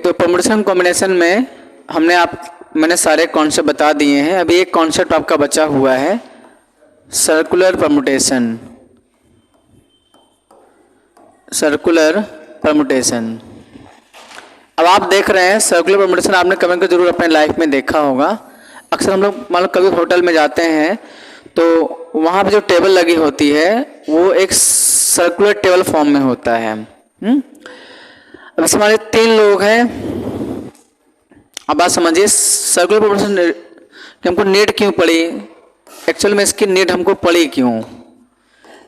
तो permutation combination में मैंने सारे कॉन्सेप्ट बता दिए हैं। अभी एक कॉन्सेप्ट आपका बचा हुआ है, सर्कुलर परम्यूटेशन। सर्कुलर परम्यूटेशन, अब आप देख रहे हैं सर्कुलर परम्यूटेशन, आपने कभी कभी जरूर अपने लाइफ में देखा होगा। अक्सर हम लोग मान लो कभी होटल में जाते हैं तो वहाँ पे जो टेबल लगी होती है वो एक सर्कुलर टेबल फॉर्म में होता है। अब इसमें हमारे 3 लोग हैं। अब बात समझिए, सर्कुलर परम्यूटेशन कि हमको नीड क्यों पड़ी, एक्चुअल में इसकी नीड हमको पड़ी क्यों।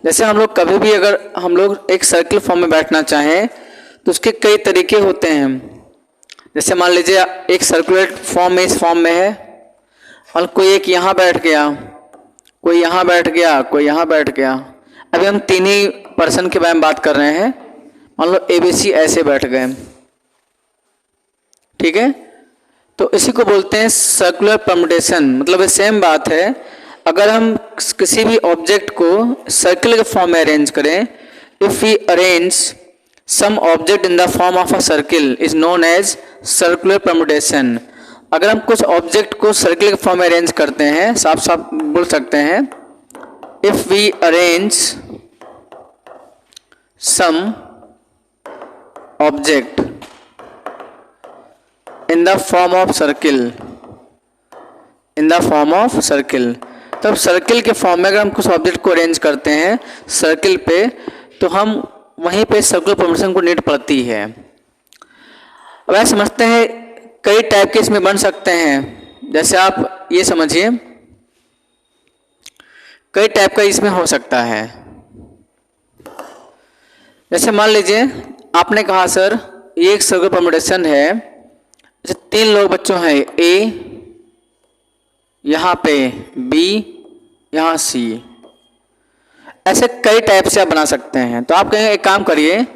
जैसे हम लोग कभी भी अगर हम लोग एक सर्किल फॉर्म में बैठना चाहें तो उसके कई तरीके होते हैं। जैसे मान लीजिए एक सर्कुलर फॉर्म में, इस फॉर्म में है, और कोई एक यहाँ बैठ गया, कोई यहाँ बैठ गया, कोई यहाँ बैठ गया। अभी हम 3 ही पर्सन के बारे में बात कर रहे हैं। मान लो ABC ऐसे बैठ गए, ठीक है, तो इसी को बोलते हैं सर्कुलर परम्यूटेशन। मतलब ये सेम बात है, अगर हम किसी भी ऑब्जेक्ट को सर्कल के फॉर्म में अरेंज करें, if we arrange some object in the form of a circle is known as circular permutation. अगर हम कुछ ऑब्जेक्ट को सर्किल के फॉर्म में अरेंज करते हैं, साफ साफ बोल सकते हैं, if we arrange some object in the form of circle, in the form of circle, तब सर्किल के फॉर्म में अगर हम कुछ ऑब्जेक्ट को अरेंज करते हैं सर्किल पे, तो हम वहीं पे सर्कुलर परम्यूटेशन को नीड पड़ती है। अब ऐसे समझते हैं कई टाइप के इसमें बन सकते हैं। जैसे आप ये समझिए कई टाइप का इसमें हो सकता है। जैसे मान लीजिए आपने कहा सर ये एक सर्कुलर परम्यूटेशन है, जैसे 3 लोग बच्चों हैं, A, यहाँ पे B, यहाँ C, ऐसे कई टाइप से आप बना सकते हैं। तो आप कहेंगे एक काम करिए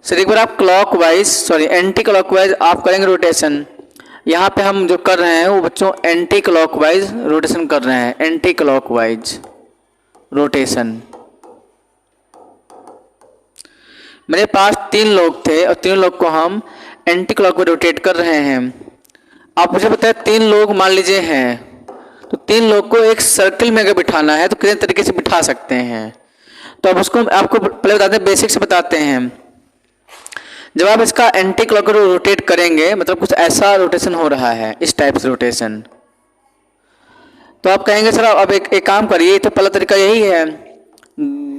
सर, एक बार आप एंटी क्लॉकवाइज आप करेंगे रोटेशन। यहाँ पे हम जो कर रहे हैं वो बच्चों एंटी क्लॉकवाइज रोटेशन कर रहे हैं, एंटी क्लॉकवाइज रोटेशन। मेरे पास 3 लोग थे और 3 लोग को हम एंटी क्लॉकवाइज रोटेट कर रहे हैं। आप मुझे बताएं 3 लोग मान लीजिए हैं, तो 3 लोग को एक सर्किल में अगर बिठाना है तो कितने तरीके से बिठा सकते हैं। तो अब उसको आपको पहले बताते हैं, बेसिक से बताते हैं। जब आप इसका एंटी क्लॉकवाइज रोटेट करेंगे, मतलब कुछ ऐसा रोटेशन हो रहा है, इस टाइप से रोटेशन, तो आप कहेंगे सर अब एक काम करिए, तो पहला तरीका यही है।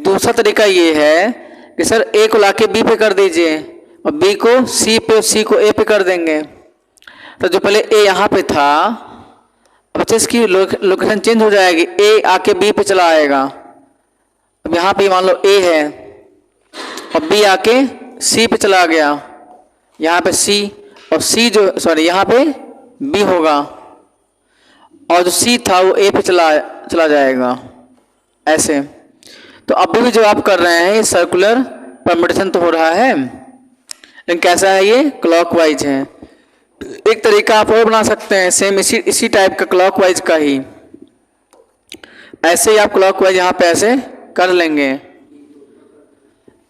दूसरा तरीका ये है कि सर A को लाके B पे कर दीजिए और B को C पे और C को A पे कर देंगे। तो जो पहले A यहाँ पे था, अब इसकी लोकेशन चेंज हो जाएगी, A आके B पे चला आएगा। अब यहाँ पे मान लो A है और B आके C पे चला गया, यहाँ पे C, और यहाँ पे B होगा, और जो C था वो A पे चला जाएगा, ऐसे। तो अभी भी जो आप कर रहे हैं ये सर्कुलर परम्यूटेशन तो हो रहा है, लेकिन कैसा है, ये क्लॉकवाइज है। एक तरीका आप और बना सकते हैं सेम इसी टाइप का क्लॉकवाइज का ही, ऐसे ही आप क्लॉकवाइज यहाँ पे ऐसे कर लेंगे।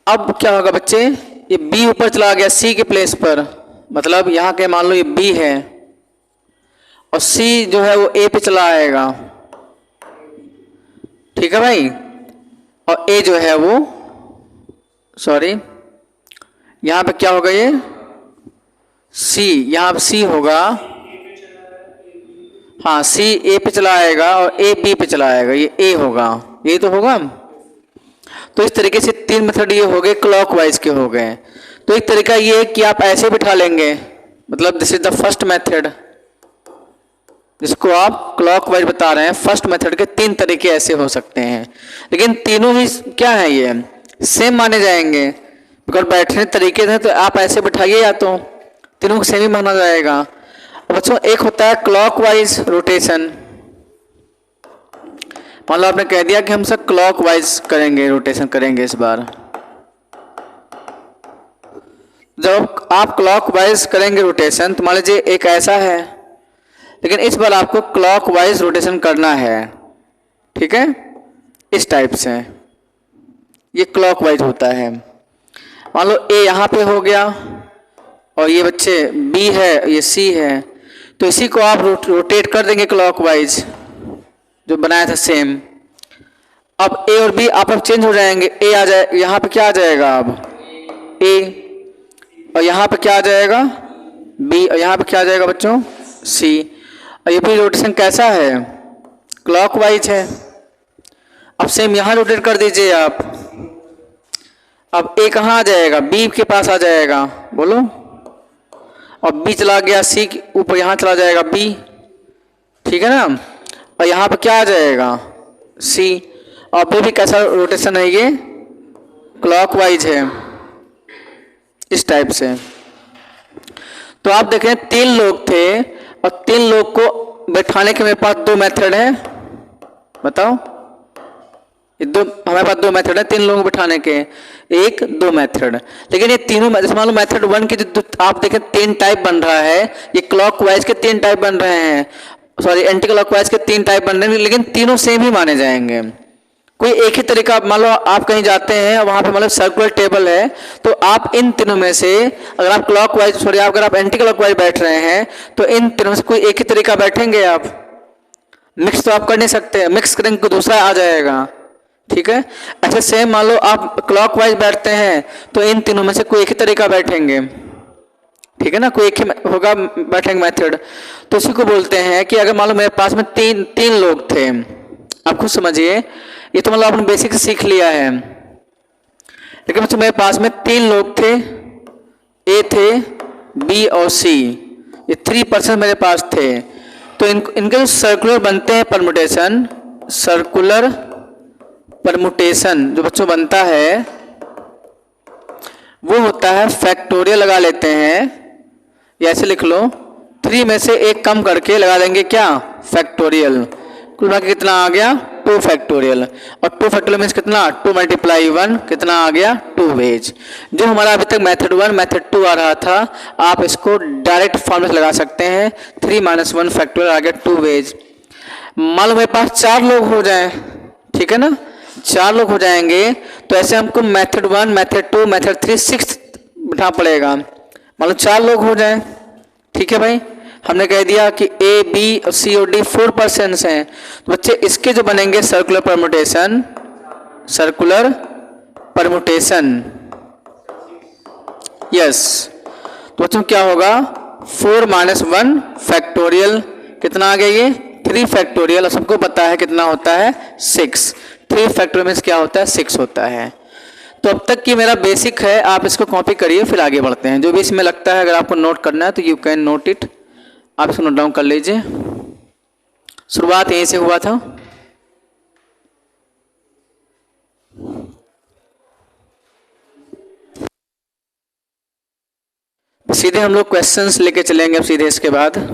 अब क्या होगा बच्चे, ये B ऊपर चला गया C के प्लेस पर, मतलब यहाँ के मान लो ये B है और C जो है वो A पे चला आएगा, ठीक है भाई, और A जो है वो यहाँ पे क्या होगा, ये C, यहाँ पे C होगा, हाँ C A पे चला आएगा और A B पे चला आएगा, ये A होगा, यही तो होगा। तो इस तरीके से 3 मेथड ये हो गए, क्लॉकवाइज के हो गए। तो एक तरीका ये है कि आप ऐसे बिठा लेंगे, मतलब this is the first method जिसको आप क्लॉकवाइज बता रहे हैं। फर्स्ट मेथड के 3 तरीके ऐसे हो सकते हैं, लेकिन तीनों ही क्या है, ये सेम माने जाएंगे। अगर बैठने तरीके थे तो आप ऐसे बिठाइए, या तो तीनों को सेम ही माना जाएगा। बच्चों एक होता है क्लॉकवाइज रोटेशन, मान लो आपने कह दिया कि हम सब क्लॉकवाइज करेंगे, रोटेशन करेंगे इस बार। जब आप क्लॉकवाइज करेंगे रोटेशन, तो मान लीजिए एक ऐसा है, लेकिन इस बार आपको क्लॉकवाइज रोटेशन करना है, ठीक है, इस टाइप से ये क्लॉकवाइज होता है। मान लो A यहाँ पे हो गया और ये बच्चे B है, ये C है, तो इसी को आप रोटेट कर देंगे क्लॉकवाइज जो बनाया था सेम। अब A और B आप चेंज हो जाएंगे, A आ जाए, यहाँ पे क्या आ जाएगा अब A, और यहाँ पे क्या आ जाएगा B, और यहाँ पे क्या आ जाएगा बच्चों C। और ये भी रोटेशन कैसा है, क्लॉकवाइज है। अब सेम यहाँ रोटेट कर दीजिए आप। अब A कहाँ आ जाएगा, B के पास आ जाएगा, बोलो। और B चला गया C के ऊपर, यहाँ चला जाएगा B, ठीक है ना। और यहाँ पे क्या आ जाएगा C। और ये भी कैसा रोटेशन है, ये क्लॉकवाइज है, इस टाइप से। तो आप देखें 3 लोग थे और 3 लोग को बैठाने के मेरे पास 2 मेथड है, बताओ। ये दो हमारे पास 2 मेथड है 3 लोगों को बैठाने के, 1 2 मेथड। लेकिन ये तीनों जैसे मान लो मेथड 1 की जो आप देखें 3 टाइप बन रहा है, ये क्लॉकवाइज के 3 टाइप बन रहे हैं, सॉरी एंटी क्लॉकवाइज के 3 टाइप बन रहे हैं, लेकिन तीनों सेम ही माने जाएंगे। कोई एक ही तरीका, मान लो आप कहीं जाते हैं और वहां पे मतलब सर्कुलर टेबल है, तो आप इन तीनों में से अगर आप क्लॉकवाइज सॉरी अगर आप एंटी क्लॉकवाइज बैठ रहे हैं तो इन तीनों में से कोई एक ही तरीका बैठेंगे आप। मिक्स तो आप कर नहीं सकते, मिक्स करेंगे तो दूसरा आ जाएगा, ठीक है। ऐसे सेम मान लो आप क्लॉकवाइज बैठते हैं तो इन तीनों में से कोई एक ही तरीका बैठेंगे, ठीक है ना, कोई एक ही होगा बैठेंगे मेथड। तो उसी को बोलते हैं कि अगर मान लो मेरे पास में तीन लोग थे, आप खुद समझिए, ये तो मतलब आपने बेसिक सीख लिया है, लेकिन बच्चों मेरे पास में 3 लोग थे, A थे, B और C, ये 3 पर्सन मेरे पास थे। तो इनके जो सर्कुलर बनते हैं परमुटेशन, सर्कुलर परमुटेशन जो बच्चों बनता है वो होता है फैक्टोरियल, लगा लेते हैं या ऐसे लिख लो, 3 में से 1 कम करके लगा देंगे क्या, फैक्टोरियल। कुल मिला के कितना आ गया, 2 फैक्टोरियल। और 2 फैक्टोरियल मीन्स कितना, 2 × 1 कितना आ गया, 2 वेज। जो हमारा अभी तक मेथड 1 मेथड 2 आ रहा था, आप इसको डायरेक्ट फॉर्म में लगा सकते हैं, 3 - 1 फैक्टोरियल आ गया 2 वेज। मान लो मेरे पास 4 लोग हो जाए, ठीक है ना, 4 लोग हो जाएंगे, तो ऐसे हमको मेथड 1 मेथड 2 मेथड 3 6 बिठा पड़ेगा। मान लो 4 लोग हो जाए, ठीक है भाई, हमने कह दिया कि A B और C और D 4 पर्सन्स हैं, तो बच्चे इसके जो बनेंगे circular permutation, circular permutation, yes. तो बच्चों क्या होगा, 4 - 1 फैक्टोरियल, कितना आ गया ये, 3 फैक्टोरियल, और सबको पता है कितना होता है 6। 3 फैक्टोरियल में क्या होता है, 6 होता है। तो अब तक की मेरा बेसिक है, आप इसको कॉपी करिए, फिर आगे बढ़ते हैं। जो भी इसमें लगता है अगर आपको नोट करना है तो यू कैन नोट इट, आप इसको नोट डाउन कर लीजिए। शुरुआत यहीं से हुआ था। सीधे हम लोग क्वेश्चंस लेके चलेंगे अब सीधे इसके बाद।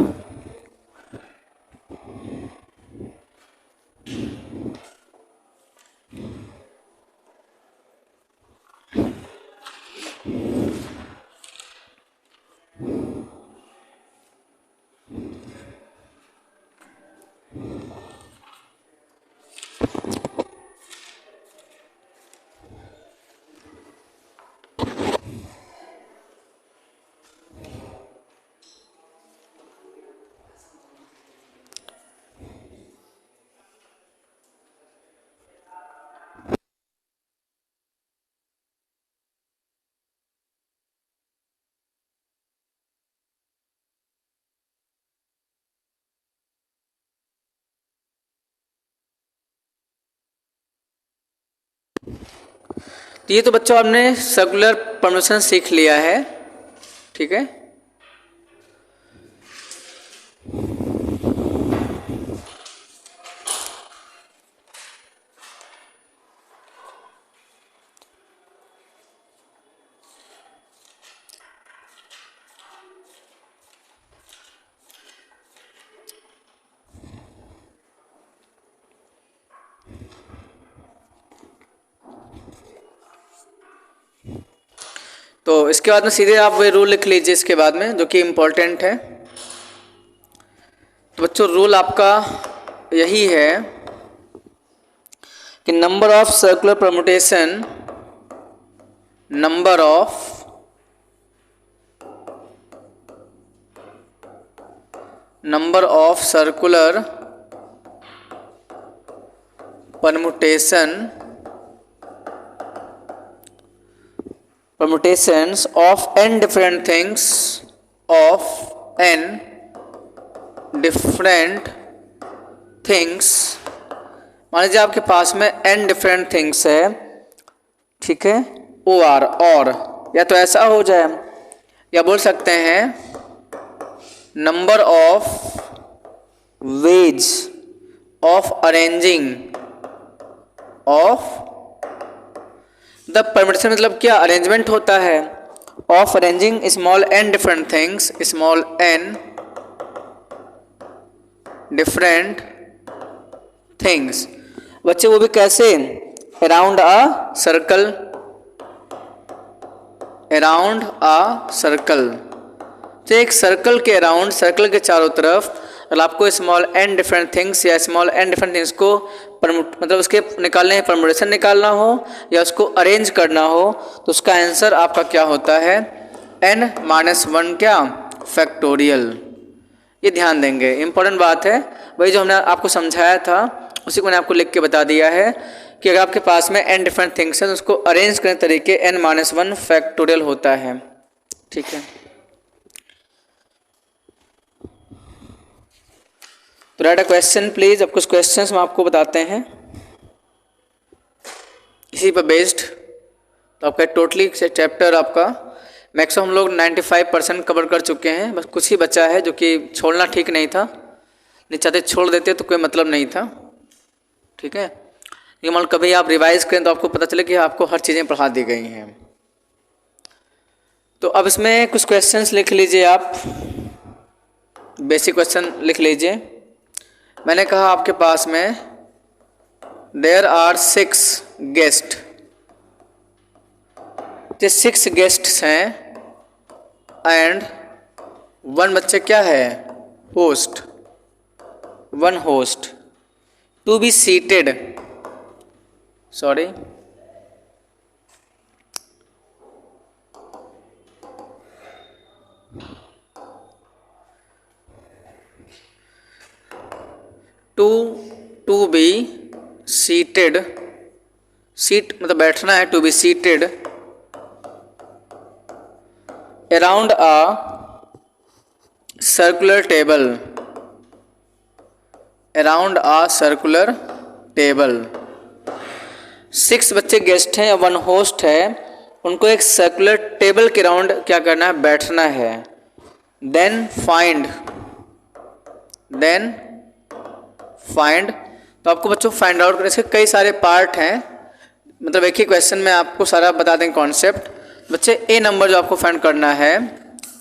तो ये तो बच्चों आपने सर्कुलर परमुटेशन सीख लिया है, ठीक है। तो इसके बाद में सीधे आप वे रूल लिख लीजिए इसके बाद में, जो कि इम्पोर्टेंट है। तो बच्चों रूल आपका यही है कि number of circular permutation, number of number of circular permutations of n different things मान लीजिए आपके पास में n डिफरेंट थिंग्स है, ठीक है, और या तो ऐसा हो जाए या बोल सकते हैं number of ways of arranging of the permutation, मतलब क्या अरेंजमेंट होता है of arranging small n different things, small n different things. बच्चे वो भी कैसे, around a circle, around a circle. तो एक सर्कल के अराउंड, सर्कल के चारों तरफ अगर आपको स्मॉल n डिफरेंट थिंग्स या स्मॉल n डिफरेंट थिंग्स को मतलब उसके निकालने परम्यूटेशन निकालना हो या उसको अरेंज करना हो, तो उसका आंसर आपका क्या होता है, n-1 क्या, फैक्टोरियल। ये ध्यान देंगे, इंपॉर्टेंट बात है। वही जो हमने आपको समझाया था उसी को मैंने आपको लिख के बता दिया है कि अगर आपके पास में n डिफरेंट थिंग्स हैं तो उसको अरेंज करने तरीके n-1 फैक्टोरियल होता है, ठीक है। तो राइट अ क्वेश्चन प्लीज। अब कुछ क्वेश्चंस हम आपको बताते हैं इसी पर बेस्ड। तो आपका टोटली चैप्टर आपका मैक्सिमम हम लोग 95% कवर कर चुके हैं, बस कुछ ही बचा है जो कि छोड़ना ठीक नहीं था, नहीं चाहते छोड़ देते तो कोई मतलब नहीं था, ठीक है। ये मान कभी आप रिवाइज करें तो आपको पता चले कि आपको हर चीज़ें पढ़ा दी गई हैं। तो अब इसमें कुछ क्वेश्चंस लिख लीजिए, आप बेसिक क्वेश्चन लिख लीजिए। मैंने कहा आपके पास में देयर आर 6 गेस्ट, ये 6 गेस्ट्स हैं एंड 1 बच्चे क्या है, host, 1 host to be seated, sorry to be seated, seat मतलब बैठना है, to be seated around a circular table, around a circular table. 6 बच्चे गेस्ट हैं, 1 होस्ट है, उनको एक सर्कुलर टेबल के राउंड क्या करना है, बैठना है। देन फाइंड, तो आपको बच्चों फाइंड आउट करने, इसके कई सारे पार्ट हैं, मतलब एक ही क्वेश्चन में आपको सारा बता देंगे कॉन्सेप्ट। बच्चे ए नंबर जो आपको फाइंड करना है,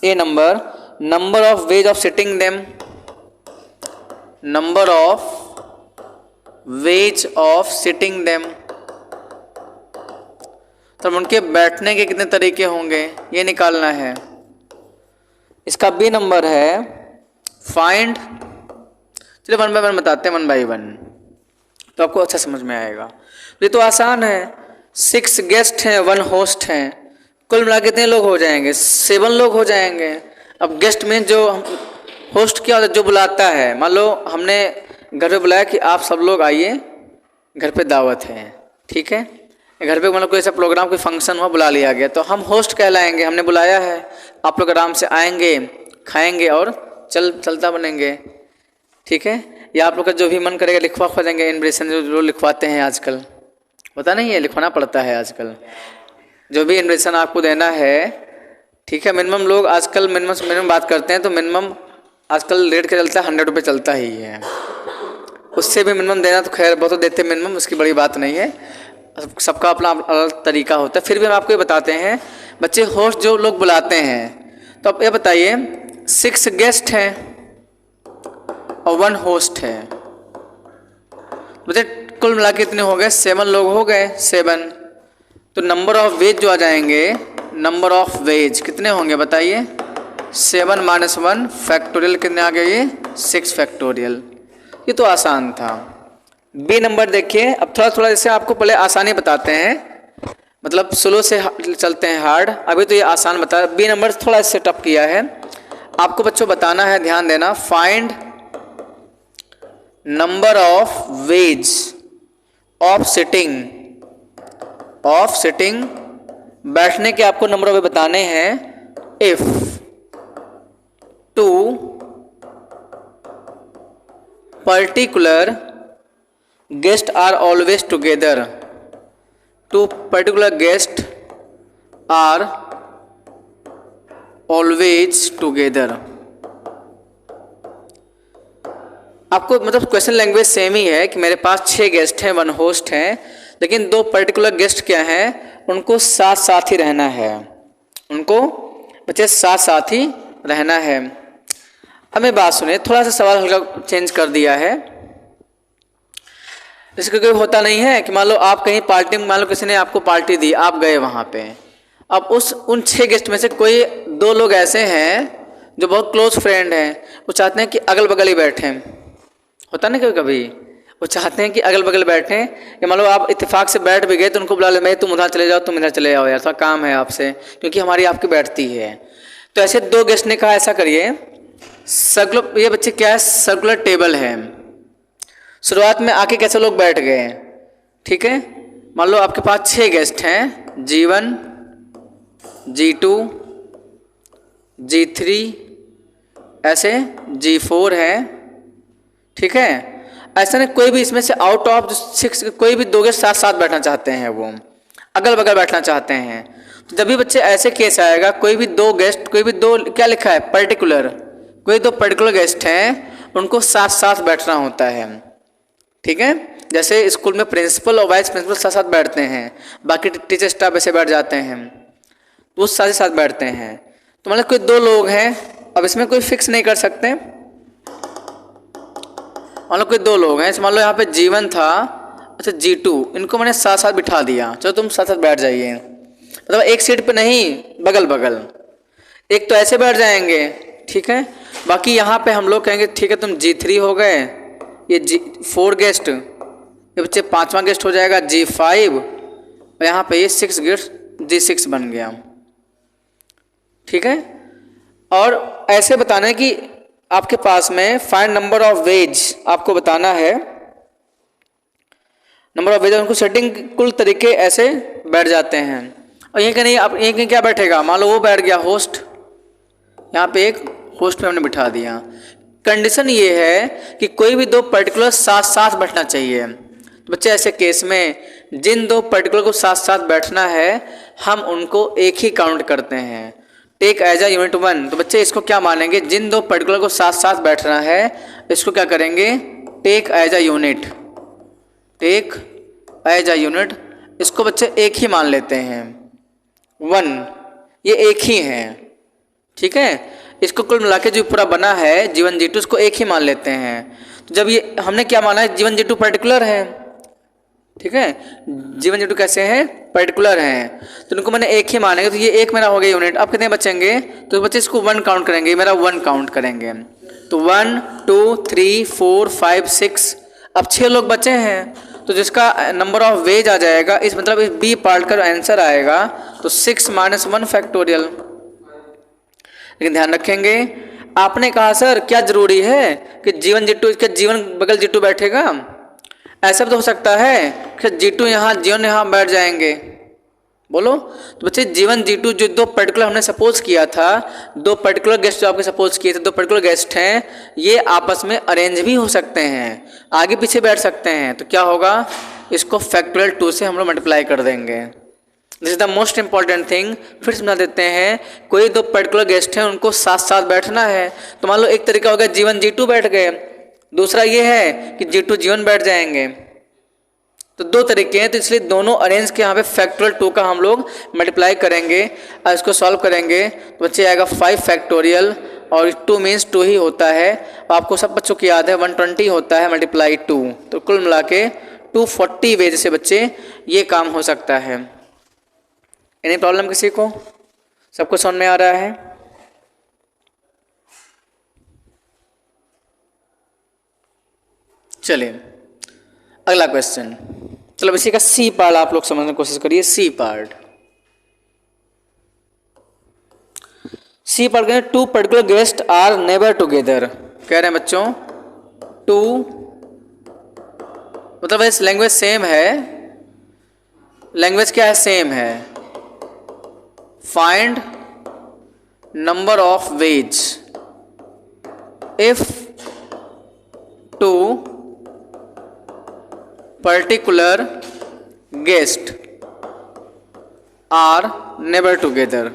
a number of ways of sitting them, number of ways of sitting them, तो उनके बैठने के कितने तरीके होंगे ये निकालना है। इसका बी नंबर है फाइंड, चलिए 1 बाय 1 बताते हैं, 1 बाय 1 तो आपको अच्छा समझ में आएगा। ये तो आसान है, 6 गेस्ट हैं, 1 होस्ट हैं, कुल मिला के कितने लोग हो जाएंगे, 7 लोग हो जाएंगे। अब गेस्ट में जो होस्ट क्या होता है, जो बुलाता है, मान लो हमने घर पे बुलाया कि आप सब लोग आइए, घर पे दावत है, ठीक है, घर पे मतलब कोई ऐसा प्रोग्राम कोई फंक्शन हुआ, बुला लिया गया, तो हम होस्ट कहलाएंगे, हमने बुलाया है, आप लोग आराम से आएंगे, खाएंगे और चलता बनेंगे, ठीक है। या आप लोग का जो भी मन करेगा लिखवा देंगे, इन्विटेशन जो लिखवाते हैं आजकल, पता नहीं है लिखवाना पड़ता है आजकल, जो भी इन्विटेशन आपको देना है, ठीक है। मिनिमम लोग आजकल मिनिमम बात करते हैं, तो मिनिमम आजकल रेट क्या चलता है, 100 रुपये चलता ही है, उससे भी मिनिमम देना तो खैर बहुत देते हैं मिनिमम, उसकी बड़ी बात नहीं है, सबका अपना अलग तरीका होता है। फिर भी हम आपको ये बताते हैं बच्चे, होस्ट जो लोग बुलाते हैं, तो आप ये बताइए 6 गेस्ट हैं और 1 होस्ट है, बच्चे कुल मिला के कितने हो गए, 7 लोग हो गए, 7। तो नंबर ऑफ वेज जो आ जाएंगे, नंबर ऑफ वेज कितने होंगे बताइए, 7 - 1 फैक्टोरियल कितने आ गए, ये 6 फैक्टोरियल। ये तो आसान था। बी नंबर देखिए, अब थोड़ा जैसे आपको पहले आसानी बताते हैं, मतलब स्लो से चलते हैं हार्ड, अभी तो ये आसान बता। बी नंबर थोड़ा इससे टफ किया है। आपको बच्चों बताना है, ध्यान देना, find number of ways of sitting, बैठने के आपको नंबर ऑफ वे बताने हैं। If two particular guest are always together, two particular guest are always together. आपको मतलब क्वेश्चन लैंग्वेज सेम ही है कि मेरे पास 6 गेस्ट हैं, 1 होस्ट हैं, लेकिन 2 पर्टिकुलर गेस्ट क्या हैं, उनको साथ साथ ही रहना है, उनको बच्चे साथ साथ ही रहना है। अब मेरी बात सुनिए, थोड़ा सा सवाल हल्का चेंज कर दिया है। जैसे कोई होता नहीं है कि मान लो आप कहीं पार्टी में, मान लो किसी ने आपको पार्टी दी, आप गए वहाँ पे। अब उन 6 गेस्ट में से कोई 2 लोग ऐसे हैं जो बहुत क्लोज फ्रेंड हैं, वो चाहते हैं कि अगल बगल ही बैठें। होता नहीं कभी कभी, वो चाहते हैं कि अगल बगल बैठें। कि मान लो आप इत्तेफाक से बैठ भी गए तो उनको बुला ले, मैं तुम उधर चले जाओ, तुम इधर चले जाओ यार, थोड़ा काम है आपसे, क्योंकि हमारी आपकी बैठती है। तो ऐसे 2 गेस्ट ने कहा ऐसा करिए, सर्कुलर, ये बच्चे क्या है, सर्कुलर टेबल है। शुरुआत में आके कैसे लोग बैठ गए, ठीक है। मान लो आपके पास 6 गेस्ट हैं, G1 G2 G3 ऐसे G4 है, ठीक है। ऐसा नहीं कोई भी इसमें से आउट ऑफ 6 कोई भी 2 गेस्ट साथ साथ बैठना चाहते हैं, वो अगल बगल बैठना चाहते हैं। तो जब भी बच्चे ऐसे केस आएगा, कोई भी 2 गेस्ट, कोई भी 2 क्या लिखा है, पर्टिकुलर, कोई 2 पर्टिकुलर गेस्ट हैं, उनको साथ साथ बैठना होता है, ठीक है। जैसे स्कूल में प्रिंसिपल और वाइस प्रिंसिपल साथ साथ बैठते हैं, बाकी टीचर स्टाफ ऐसे बैठ जाते हैं, तो वो साथ ही साथ बैठते हैं। तो मतलब कोई 2 लोग हैं, अब इसमें कोई फिक्स नहीं कर सकते। मान लो कोई 2 लोग हैं, मान लो यहाँ पे G1 था, अच्छा G2, इनको मैंने साथ साथ बिठा दिया, चलो तुम साथ साथ बैठ जाइए। मतलब एक सीट पे नहीं, बगल बगल, एक तो ऐसे बैठ जाएंगे, ठीक है। बाकी यहाँ पे हम लोग कहेंगे ठीक है तुम G3 हो गए, ये G4 गेस्ट, ये बच्चे 5वां गेस्ट हो जाएगा G5, और यहाँ पे ये 6 गेस्ट G6 बन गया, ठीक है। और ऐसे बताना है कि आपके पास में फाइंड नंबर ऑफ वेज, आपको बताना है नंबर ऑफ वेज, उनको सेटिंग कुल तरीके ऐसे बैठ जाते हैं। और ये नहीं, आप ये कहीं क्या बैठेगा, मान लो वो बैठ गया होस्ट, यहाँ पे एक होस्ट पे हमने बिठा दिया। कंडीशन ये है कि कोई भी 2 पर्टिकुलर साथ साथ बैठना चाहिए। तो बच्चे ऐसे केस में जिन 2 पर्टिकुलर को साथ साथ बैठना है, हम उनको एक ही काउंट करते हैं, टेक एज अ यूनिट 1। तो बच्चे इसको क्या मानेंगे, जिन 2 पर्टिकुलर को साथ साथ बैठना है, इसको क्या करेंगे, take as a unit, take as a unit, इसको बच्चे एक ही मान लेते हैं, 1, ये एक ही है, ठीक है। इसको कुल मिला के जो पूरा बना है G1 G2, इसको एक ही मान लेते हैं। तो जब ये हमने क्या माना है, G1 G2 पर्टिकुलर है, ठीक है, G1 G2 कैसे हैं, पर्टिकुलर हैं, तो इनको मैंने एक ही मानेंगे, तो ये एक मेरा हो गया यूनिट। अब कितने बचेंगे, तो बच्चे इसको 1 काउंट करेंगे, मेरा 1 काउंट करेंगे, तो 1 2 3 4 5 6, अब 6 लोग बचे हैं, तो जिसका नंबर ऑफ वेज आ जाएगा, इस मतलब इस बी पार्ट का आंसर आएगा, तो 6 - 1 फैक्टोरियल। लेकिन ध्यान रखेंगे, आपने कहा सर क्या जरूरी है कि G1 G2, इसके G1 बगल G2 बैठेगा, ऐसा भी तो हो सकता है कि G2 यहाँ G1 यहाँ बैठ जाएंगे, बोलो। तो बच्चे G1 G2 जो 2 पर्टिकुलर हमने सपोज किया था, 2 पर्टिकुलर गेस्ट जो आपके सपोज किए थे, 2 पर्टिकुलर गेस्ट हैं, ये आपस में अरेंज भी हो सकते हैं, आगे पीछे बैठ सकते हैं। तो क्या होगा, इसको फैक्टोरियल 2 से हम लोग मल्टीप्लाई कर देंगे। This is the most important thing. फिर समझा देते हैं, कोई 2 पर्टिकुलर गेस्ट हैं, उनको साथ साथ बैठना है। तो मान लो एक तरीका होगा G1 G2 बैठ गए, दूसरा ये है कि G2 G1 बैठ जाएंगे। तो 2 तरीके हैं, तो इसलिए दोनों अरेंज के यहाँ पे फैक्टोरियल 2 का हम लोग मल्टीप्लाई करेंगे और इसको सॉल्व करेंगे, तो बच्चे आएगा 5 फैक्टोरियल, और 2 मीन्स 2 ही होता है। आपको सब बच्चों की याद है 120 होता है मल्टीप्लाई 2, तो कुल मिला के 240 वेज से बच्चे ये काम हो सकता है। एनी प्रॉब्लम किसी को, सबको समझ में आ रहा है? चलिए अगला क्वेश्चन। चलो इसी का सी पार्ट आप लोग समझने की कोशिश करिए। सी पार्ट, सी पढ़ गए, two particular guest are never together. कह रहे हैं बच्चों टू, मतलब इस लैंग्वेज सेम है, लैंग्वेज क्या है, सेम है। Find number of ways if two particular guest are never together,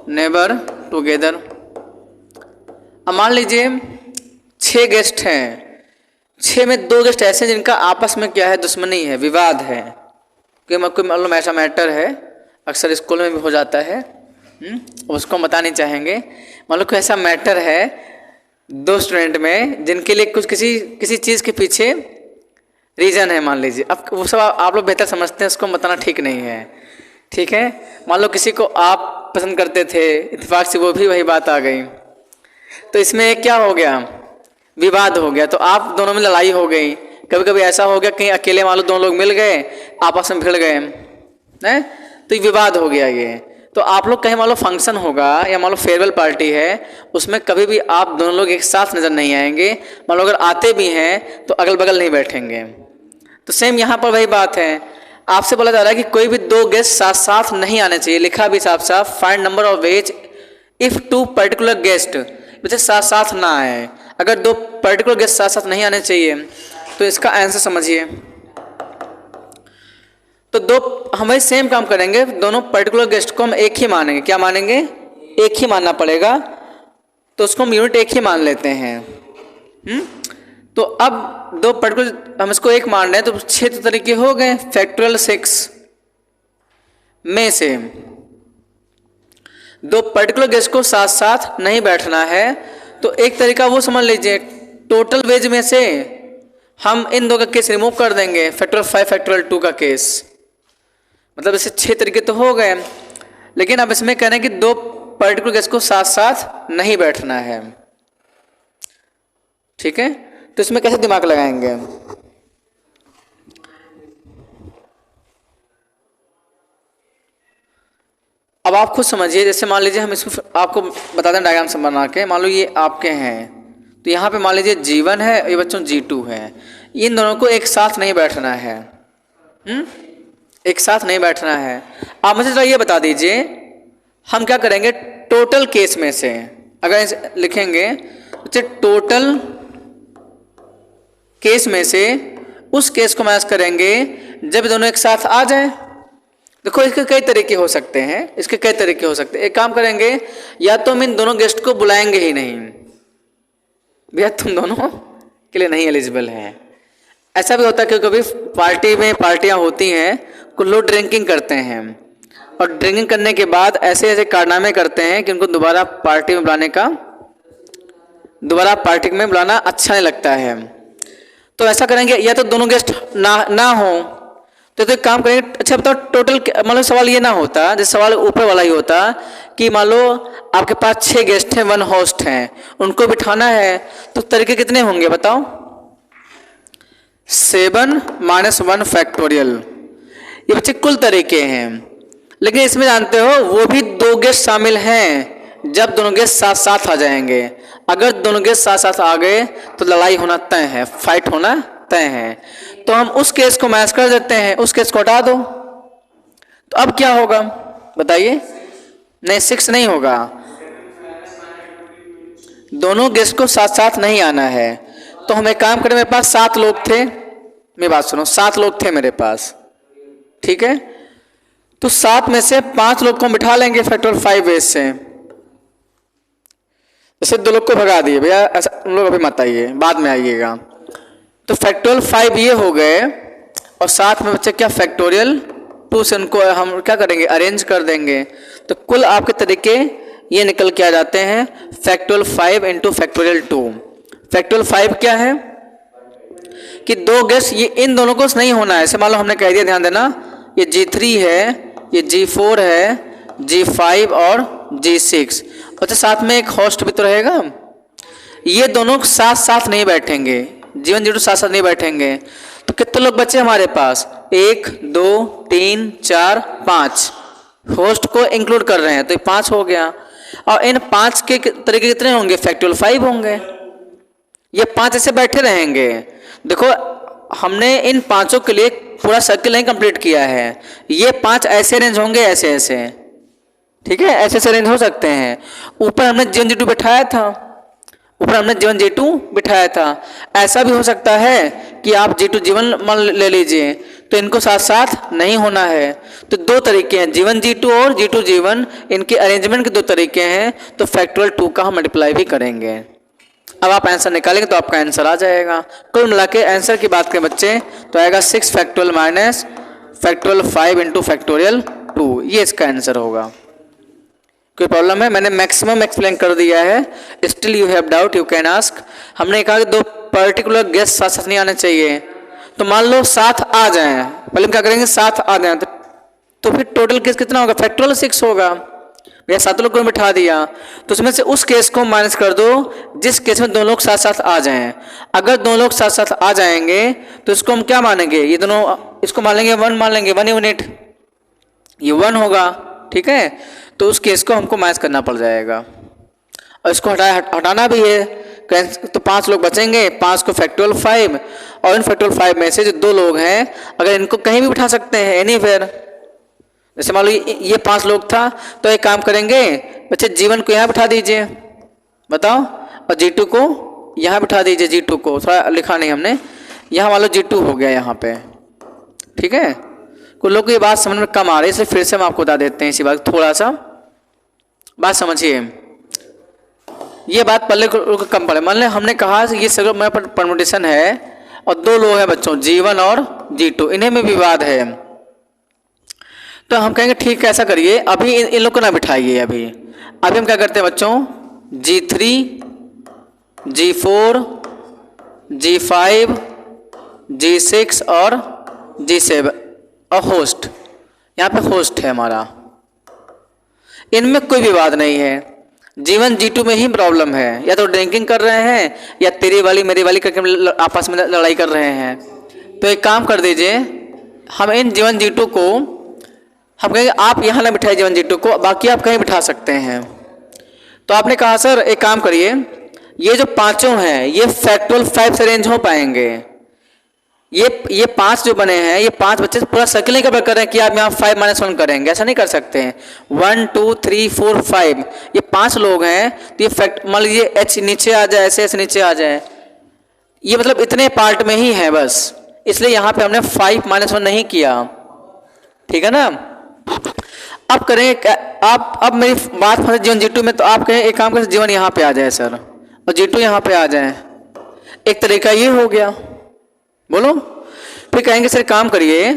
never together. अब मान लीजिए 6 गेस्ट हैं, 6 में 2 गेस्ट ऐसे हैं जिनका आपस में क्या है, दुश्मनी है, विवाद है, कोई मतलब ऐसा मैटर है, अक्सर स्कूल में भी हो जाता है, उसको हम बता नहीं चाहेंगे। मान लो कोई ऐसा मैटर है 2 स्टूडेंट में जिनके लिए कुछ किसी चीज़ के पीछे रीज़न है, मान लीजिए। अब वो सब आप लोग बेहतर समझते हैं, उसको बताना ठीक नहीं है, ठीक है। मान लो किसी को आप पसंद करते थे, इत्तेफाक से वो भी वही बात आ गई, तो इसमें क्या हो गया, विवाद हो गया, तो आप दोनों में लड़ाई हो गई। कभी कभी ऐसा हो गया कहीं अकेले मान लो 2 लोग मिल गए, आपस में भिड़ गए हैं, तो ये विवाद हो गया ये। तो आप लोग कहीं मान लो फंक्शन होगा या मान लो फेयरवेल पार्टी है, उसमें कभी भी आप दोनों लोग एक साथ नज़र नहीं आएंगे। मान लो अगर आते भी हैं तो अगल बगल नहीं बैठेंगे। तो सेम यहाँ पर वही बात है, आपसे बोला जा रहा है कि कोई भी 2 गेस्ट साथ साथ नहीं आने चाहिए। लिखा भी साफ साफ, find number of ways if 2 particular guest, वैसे साथ साथ ना आए। अगर 2 पर्टिकुलर गेस्ट साथ साथ नहीं आने चाहिए तो इसका आंसर समझिए। तो 2 हम वही सेम काम करेंगे, दोनों पर्टिकुलर गेस्ट को हम एक ही मानेंगे। क्या मानेंगे, एक ही मानना पड़ेगा, तो उसको हम यूनिट एक ही मान लेते हैं। तो अब 2 पर्टिकुलर हम इसको एक मान रहे हैं, तो 6 तरीके हो गए। फैक्टोरियल 6 में से 2 पर्टिकुलर गेस्ट को साथ साथ नहीं बैठना है, तो एक तरीका वो समझ लीजिए, टोटल वेज में से हम इन 2 का केस रिमूव कर देंगे, फैक्टोरियल 5 फैक्टोरियल 2 का केस। मतलब ऐसे 6 तरीके तो हो गए, लेकिन अब इसमें कह रहे हैं कि 2 पर्टिकुलर गेस्ट को साथ साथ नहीं बैठना है, ठीक है। तो इसमें कैसे दिमाग लगाएंगे, अब आप खुद समझिए। जैसे मान लीजिए हम इसको आपको बता दें डायग्राम से बना के, मान लो ये आपके हैं, तो यहाँ पे मान लीजिए G1 है, ये बच्चों G2 है, इन दोनों को एक साथ नहीं बैठना है, एक साथ नहीं बैठना है। आप मुझे जरा ये बता दीजिए, हम क्या करेंगे, टोटल केस में से अगर लिखेंगे तो टोटल केस में से उस केस को मैच करेंगे जब दोनों एक साथ आ जाए। देखो इसके कई तरीके हो सकते हैं, इसके कई तरीके हो सकते हैं। एक काम करेंगे, या तो हम इन दोनों गेस्ट को बुलाएंगे ही नहीं, भैया तुम दोनों के लिए नहीं एलिजिबल हैं। ऐसा भी होता है कि कभी पार्टी में पार्टियां होती हैं, कुछ लोग ड्रिंकिंग करते हैं और ड्रिंकिंग करने के बाद ऐसे ऐसे कारनामे करते हैं कि उनको दोबारा पार्टी में बुलाना अच्छा नहीं लगता है। तो ऐसा करेंगे, या तो दोनों गेस्ट ना हो, तो एक काम करेंगे। अच्छा बताओ, टोटल मतलब सवाल ये ना होता, जैसे सवाल ऊपर वाला ही होता कि मान लो आपके पास 6 गेस्ट हैं, 1 होस्ट हैं, उनको बिठाना है, तो तरीके कितने होंगे बताओ। 7 - 1 फैक्टोरियल, ये बच्चे कुल तरीके हैं। लेकिन इसमें जानते हो वो भी 2 गेस्ट शामिल हैं जब दोनों गेस्ट साथ साथ आ जाएंगे। अगर दोनों गेस्ट साथ साथ आ गए तो लड़ाई होना तय है, फाइट होना तय है। तो हम उस केस को मैच कर देते हैं, उस केस को हटा दो। तो अब क्या होगा बताइए, नहीं 6 नहीं होगा, दोनों गेस्ट को साथ साथ नहीं आना है। तो हम एक काम करें, मेरे पास 7 लोग थे, मेरी बात सुनो, 7 लोग थे मेरे पास, ठीक है। तो 7 में से 5 लोग को हम बिठा लेंगे फैक्टोरियल 5 वेज से। जैसे 2 लोग को भगा दिए, भैया ऐसा उन लोग अभी मत आइए, बाद में आइएगा। तो फैक्टोरियल 5 ये हो गए, और साथ में बच्चे क्या फैक्टोरियल 2 से उनको हम क्या करेंगे, अरेंज कर देंगे। तो कुल आपके तरीके ये निकल के आ जाते हैं, फैक्टोरियल 5 इंटू फैक्टोरियल 2। फैक्टोरियल 5 क्या है कि 2 गेस्ट, ये इन दोनों को नहीं होना है। ऐसे मान लो हमने कह दिया, ध्यान देना, ये G3 है, ये G4 है, G5 और G6, अच्छा साथ में एक होस्ट भी तो रहेगा। ये दोनों साथ साथ नहीं बैठेंगे, G1 G2 साथ साथ नहीं बैठेंगे। तो कितने लोग बचे हमारे पास, 1 2 3 4 5, होस्ट को इंक्लूड कर रहे हैं तो 5 हो गया। और इन 5 के तरीके कितने होंगे, फैक्टोरियल 5 होंगे। ये 5 ऐसे बैठे रहेंगे। देखो हमने इन पांचों के लिए पूरा सर्किल नहीं कंप्लीट किया है। ये 5 ऐसे अरेंज होंगे, ऐसे ऐसे, ठीक है, ऐसे ऐसे अरेंज हो सकते हैं। ऊपर हमने G1 G2 बिठाया था, ऊपर हमने G1 G2 बिठाया था। ऐसा भी हो सकता है कि आप G2 G1 मान ले लीजिए, तो इनको साथ साथ नहीं होना है। तो दो तरीके हैं, G1 G2 और G2 G1, इनके अरेंजमेंट के दो तरीके हैं। तो फैक्टोरियल 2 का हम मल्टीप्लाई भी करेंगे। अब आप आंसर निकालेंगे तो आपका आंसर आ जाएगा। कुल मिला के आंसर की बात करें बच्चे तो आएगा 6 factorial minus factorial 5 into factorial 2, ये इसका आंसर होगा। कोई प्रॉब्लम है? मैंने मैक्सिमम एक्सप्लेन कर दिया है। Still you have doubt you can ask. हमने कहा कि दो पर्टिकुलर गेस्ट साथ साथ नहीं आने चाहिए। तो मान लो साथ आ जाएं, पहले हम क्या करेंगे, साथ आ जाएं तो फिर टोटल केस कितना होगा, फैक्टोरियल 6 होगा। भैया 7 लोग को बिठा दिया, तो उसमें से उस केस को माइनस कर दो जिस केस में 2 लोग साथ साथ आ जाएं। अगर 2 लोग साथ साथ आ जाएंगे तो इसको हम क्या मानेंगे, ये दोनों इसको मान लेंगे 1 मान लेंगे, 1 यूनिट, ये 1 होगा, ठीक है। तो उस केस को हमको माइनस करना पड़ जाएगा और इसको हटाना भी है। तो 5 लोग बचेंगे, 5 को फैक्टोरियल 5, और इन फैक्टोरियल 5 में से जो 2 लोग हैं अगर इनको कहीं भी बिठा सकते हैं एनीवेयर। जैसे मान लो ये 5 लोग था, तो एक काम करेंगे बच्चे, G1 को यहाँ बिठा दीजिए, बताओ, और G2 को यहाँ बिठा दीजिए। G2 को थोड़ा लिखा नहीं हमने, यहाँ मान लो G2 हो गया यहाँ पे, ठीक है। कुछ लोग को ये बात समझ में कम आ रही है, इसलिए फिर से हम आपको बता देते हैं इसी बात, थोड़ा सा बात समझिए। ये बात पहले को कम पड़े। मान लें हमने कहा ये सगल में परमुटेशन है और 2 लोग हैं बच्चों, G1 और G2, इन्हें में विवाद है। तो हम कहेंगे ठीक है, ऐसा करिए, अभी इन लोग को ना बिठाइए। अभी हम क्या करते हैं बच्चों, G3, G4, G5, G6 और G7 और होस्ट, यहाँ पे होस्ट है हमारा, इनमें कोई विवाद नहीं है। G1 G2 में ही प्रॉब्लम है, या तो ड्रिंकिंग कर रहे हैं या तेरी वाली मेरी वाली करके आपस में लड़ाई कर रहे हैं। तो एक काम कर दीजिए, हम इन G1 G2 को हम कहेंगे आप यहाँ ना बिठाए G1 G2 को, बाकी आप कहीं बिठा सकते हैं। तो आपने कहा सर एक काम करिए, ये जो पांचों हैं ये फैक्टोरियल 5 से अरेंज हो पाएंगे। ये 5 जो बने हैं, ये 5 बच्चे पूरा सर्किल नहीं कर रहे हैं कि आप यहाँ 5 - 1 करेंगे, ऐसा नहीं कर सकते हैं। 1 2 3 4 5, ये 5 लोग हैं, तो ये फैक्ट मान लीजिए H नीचे आ जाए, ऐसे नीचे आ जाए, ये मतलब इतने पार्ट में ही है बस, इसलिए यहाँ पे हमने 5 - 1 नहीं किया, ठीक है ना। अब करें आप, अब मेरी बात फंसे G1 G2 में, तो आप कहें एक काम करें, G1 यहाँ पे आ जाए सर और G2 यहाँ पे आ जाए, एक तरीका ये हो गया, बोलो। फिर कहेंगे सर काम करिए,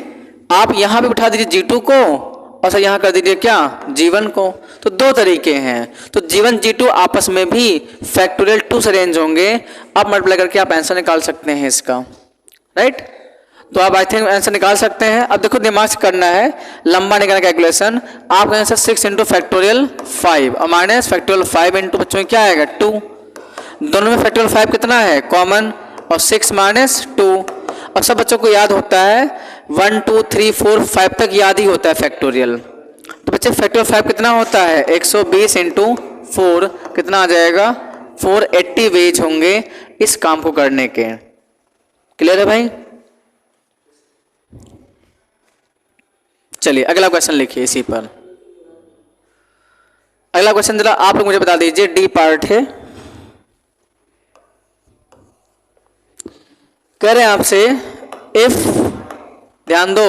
आप यहाँ पे बिठा दीजिए G2 को और सर यहाँ कर दीजिए क्या, G1 को। तो 2 तरीके हैं, तो G1 G2 आपस में भी फैक्टोरियल 2 से अरेंज होंगे। अब मल्टीप्लाई करके आप आंसर निकाल सकते हैं इसका, राइट। तो आप आई थिंक आंसर निकाल सकते हैं। अब देखो दिमाग से करना है, लंबा निकालना कैलकुलेशन। आप कहें सर 6 इंटू फैक्टोरियल 5 और माइनस फैक्टोरियल 5 इंटू बच्चों क्या आएगा 2। दोनों में फैक्टोरियल 5 कितना है कॉमन, और 6 - 2। और सब बच्चों को याद होता है 1 2 3 4 5 तक याद ही होता है फैक्टोरियल। तो बच्चे फैक्टोरियल 5 कितना होता है 120 इंटू 4, कितना आ जाएगा 480 वेज होंगे इस काम को करने के। क्लियर है भाई? चलिए अगला क्वेश्चन लिखिए इसी पर। अगला क्वेश्चन जरा आप लोग मुझे बता दीजिए, डी पार्ट है। कह रहे हैं आपसे इफ, ध्यान दो,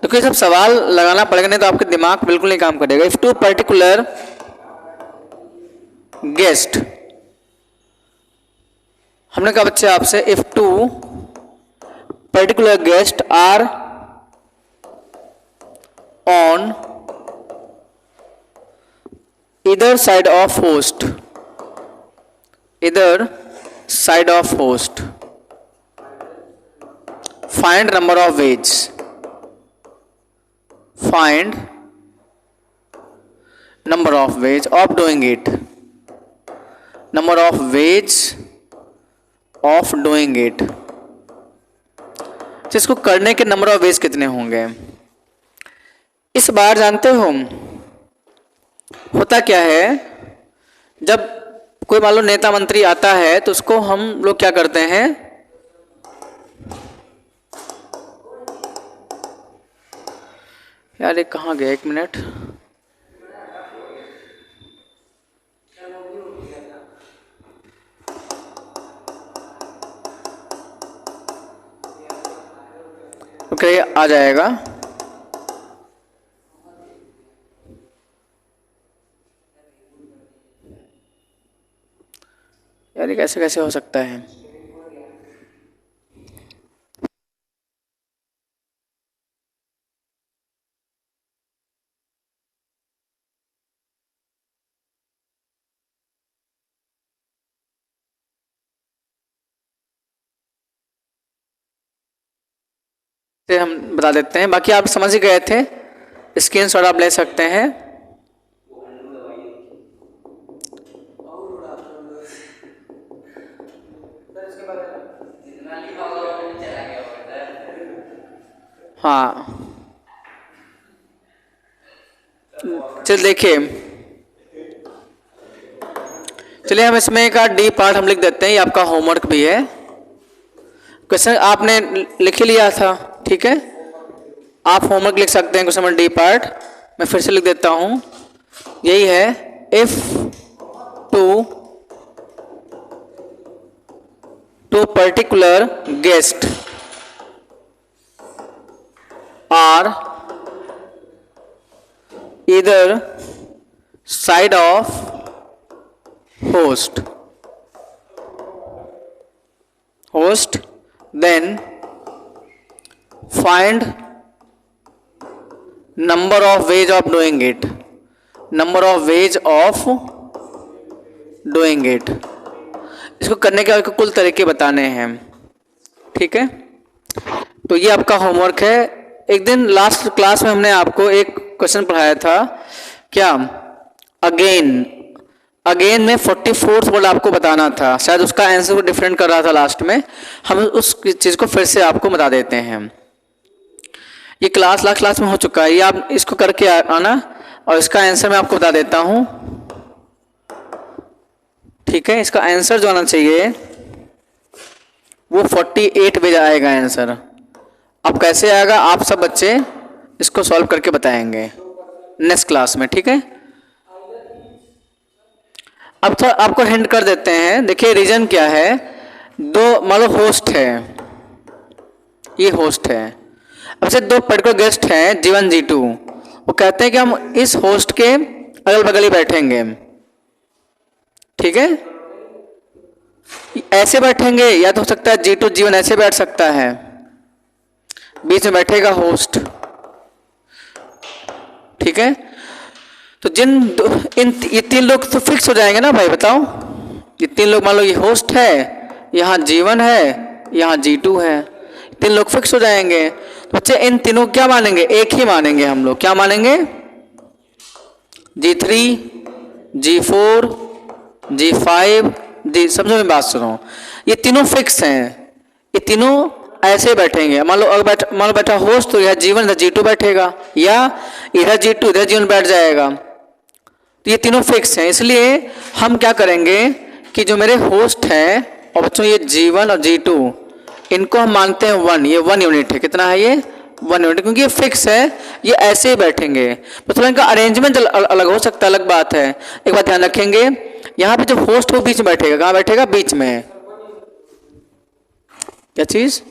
तो सब सवाल लगाना पड़ेगा, नहीं तो आपके दिमाग बिल्कुल नहीं काम करेगा। इफ 2 पर्टिकुलर गेस्ट, हमने कहा बच्चे आपसे if 2 particular guest are on either side of host, find number of ways, of doing it, जिसको करने के नंबर ऑफ वेज कितने होंगे। इस बार जानते हो होता क्या है, जब कोई मान लो नेता मंत्री आता है तो उसको हम लोग क्या करते हैं, यार ये कहाँ गया, एक मिनट, ओके आ जाएगा। यार ये कैसे कैसे हो सकता है। से हम बता देते हैं, बाकी आप समझ ही गए थे, स्क्रीनशॉट आप ले सकते हैं। हाँ चल देखिए, चलिए हम इसमें का डी पार्ट हम लिख देते हैं, ये आपका होमवर्क भी है। क्वेश्चन आपने लिख ही लिया था, ठीक है, आप होमवर्क लिख सकते हैं। क्वेश्चन डी पार्ट मैं फिर से लिख देता हूं, यही है, if two particular guest are either side of host then find number of ways of doing it, इसको करने के आपको कुल तरीके बताने हैं, ठीक है। तो ये आपका होमवर्क है। एक दिन लास्ट क्लास में हमने आपको एक क्वेश्चन पढ़ाया था, क्या, अगेन में 44th वर्ड आपको बताना था, शायद उसका आंसर को डिफरेंट कर रहा था लास्ट में, हम उस चीज़ को फिर से आपको बता देते हैं। ये क्लास लास्ट क्लास में हो चुका है, ये आप इसको करके आना और इसका आंसर मैं आपको बता देता हूँ, ठीक है। इसका आंसर जो आना चाहिए वो 48 पेज आएगा आंसर। अब कैसे आएगा, आप सब बच्चे इसको सॉल्व करके बताएंगे नेक्स्ट क्लास में, ठीक है। अब तो आपको हिंट कर देते हैं, देखिए रीजन क्या है, दो मान लो होस्ट है, ये होस्ट है, अब से दो पर्टिकुलर गेस्ट हैं G1 G2, वो कहते हैं कि हम इस होस्ट के अगल बगल ही बैठेंगे, ठीक है, ऐसे बैठेंगे या तो हो सकता है G2 G1 ऐसे बैठ सकता है, बीच में बैठेगा होस्ट, ठीक है। तो ये तीन लोग तो फिक्स हो जाएंगे ना भाई, बताओ, ये तीन लोग, मान लो ये होस्ट है, यहाँ G1 है, यहाँ G2 है, तीन लोग फिक्स हो जाएंगे। तो बच्चे इन तीनों क्या मानेंगे, एक ही मानेंगे हम लोग, क्या मानेंगे, G3 G4 G5 G, समझो मेरी बात सुनो, ये तीनों फिक्स हैं, ये तीनों ऐसे बैठेंगे। मान लो बैठा होस्ट, तो यह G1 इधर G2 बैठेगा, या इधर G2 इधर G1 बैठ जाएगा, तो ये तीनों फिक्स हैं। इसलिए हम क्या करेंगे कि जो मेरे होस्ट हैं और बच्चों ये G1 और G2, इनको हम मानते हैं 1, ये 1 यूनिट है, कितना है ये 1 यूनिट, क्योंकि ये फिक्स है, ये ऐसे ही बैठेंगे। तो थोड़ा इनका अरेंजमेंट अलग हो सकता है, अलग बात है। एक बात ध्यान रखेंगे, यहाँ पे जो होस्ट है वो बीच में बैठेगा, कहाँ बैठेगा, बीच में, क्या चीज,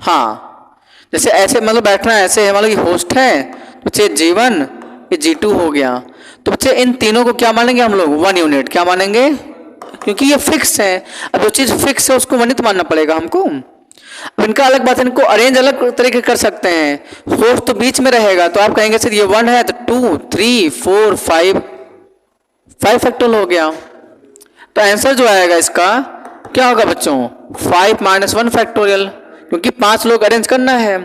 हाँ, जैसे ऐसे मतलब बैठना ऐसे है, मान लो ये होस्ट है, तो बच्चे G1 ये G2 हो गया, तो बच्चे इन तीनों को क्या मानेंगे हम लोग, 1 यूनिट, क्या मानेंगे, क्योंकि ये फिक्स है। अब जो चीज फिक्स है उसको 1 यूनिट मानना पड़ेगा हमको। अब इनका अलग बात है, इनको अरेंज अलग तरीके कर सकते हैं। होस्ट तो बीच में रहेगा, तो आप कहेंगे सर ये 1 है तो 2 3 4 5 फैक्टोरियल हो गया। तो आंसर जो आएगा इसका क्या होगा बच्चों, 5 - 1 फैक्टोरियल, क्योंकि 5 लोग अरेंज करना है।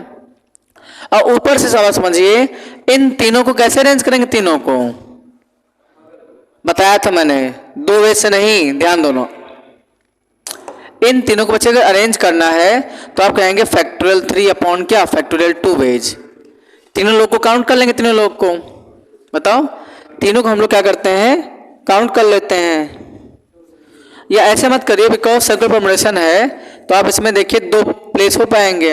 और ऊपर से सवाल समझिए, इन तीनों को कैसे अरेंज करेंगे, तीनों को बताया था मैंने, 2 वे से नहीं, ध्यान दोनों, इन तीनों को बच्चे अगर अरेंज करना है तो आप कहेंगे फैक्टोरियल 3 अपॉन क्या, फैक्टोरियल 2 वेज। तीनों लोग को काउंट कर लेंगे, तीनों लोग को बताओ, तीनों को हम लोग क्या करते हैं, काउंट कर लेते हैं। या ऐसे मत करिए, बिकॉज सर्कुलर परम्यूटेशन है तो आप इसमें देखिए दो प्लेस हो पाएंगे,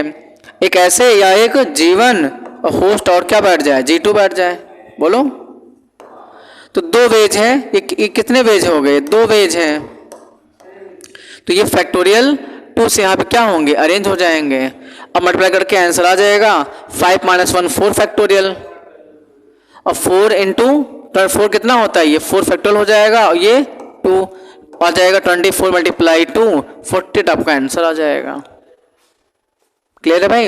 एक ऐसे या एक G1 और होस्ट और क्या बैठ जाए, G2 बैठ जाए। बोलो, तो दो वेज हैं, ये कितने वेज हो गए, दो वेज हैं, तो ये फैक्टोरियल 2 से यहाँ पे क्या होंगे, अरेंज हो जाएंगे। अब मल्टीप्लाई करके आंसर आ जाएगा 5 - 1 4 फैक्टोरियल, और 4 इंटू 4 कितना होता है, ये 4 फैक्टोरियल हो जाएगा, और ये 2 आ जाएगा, 24 × 2 40 आपका आंसर आ जाएगा। क्लियर है भाई?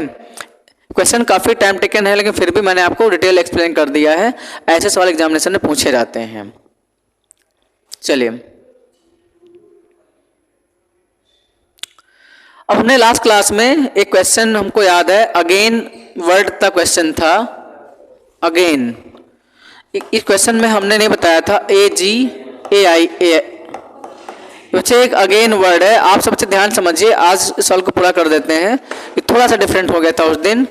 क्वेश्चन काफ़ी टाइम टेकन है, लेकिन फिर भी मैंने आपको डिटेल एक्सप्लेन कर दिया है, ऐसे सवाल एग्जामिनेशन में पूछे जाते हैं। चलिए, अब हमने लास्ट क्लास में एक क्वेश्चन हमको याद है, अगेन वर्ड का क्वेश्चन था, अगेन। इस क्वेश्चन में हमने नहीं बताया था AGAI, बच्चे एक अगेन वर्ड है, आप सब बच्चे ध्यान समझिए, आज इस सवाल को पूरा कर देते हैं। ये थोड़ा सा डिफरेंट हो गया था उस दिन